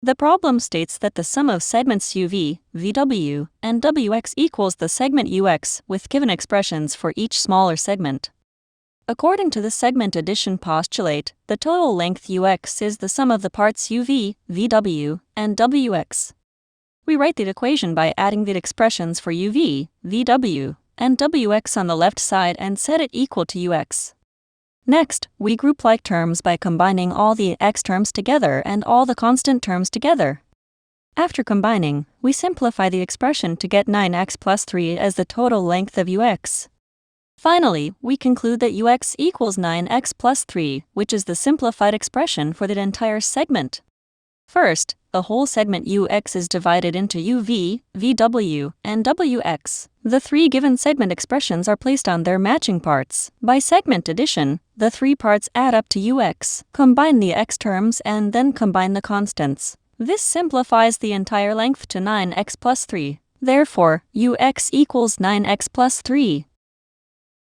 The problem states that the sum of segments UV, VW, and WX equals the segment UX with given expressions for each smaller segment. According to the segment addition postulate, the total length UX is the sum of the parts UV, VW, and WX. We write the equation by adding the expressions for UV, VW, and WX on the left side and set it equal to UX. Next, we group like terms by combining all the x terms together and all the constant terms together. After combining, we simplify the expression to get 9x plus 3 as the total length of UX. Finally, we conclude that UX equals 9x plus 3, which is the simplified expression for the entire segment. First, the whole segment UX is divided into UV, VW, and WX. The three given segment expressions are placed on their matching parts. By segment addition, the three parts add up to UX, combine the x terms, and then combine the constants. This simplifies the entire length to 9x plus 3. Therefore, UX equals 9x plus 3.